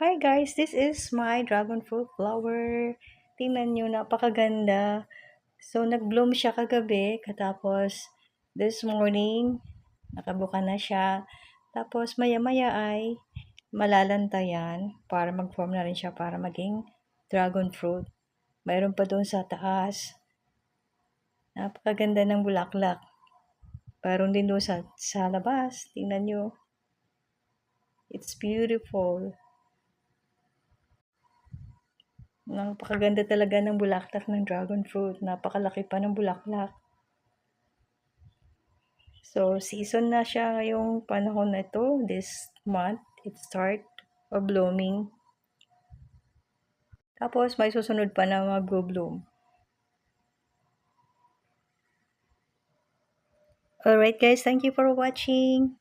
Hi guys, this is my dragon fruit flower. Tingnan nyo, napakaganda. So, nag-bloom siya kagabi, katapos this morning, nakabuka na siya. Tapos, maya-maya ay malalantayan para mag-form na rin siya para maging dragon fruit. Mayroon pa doon sa taas. Napakaganda ng bulaklak. Mayroon din doon sa labas. Tingnan nyo. It's beautiful. Napakaganda talaga ng bulaklak ng dragon fruit. Napakalaki pa ng bulaklak. So, season na siya ngayong panahon na ito. This month, it start of blooming. Tapos, may susunod pa na mag-bloom. Alright guys, thank you for watching.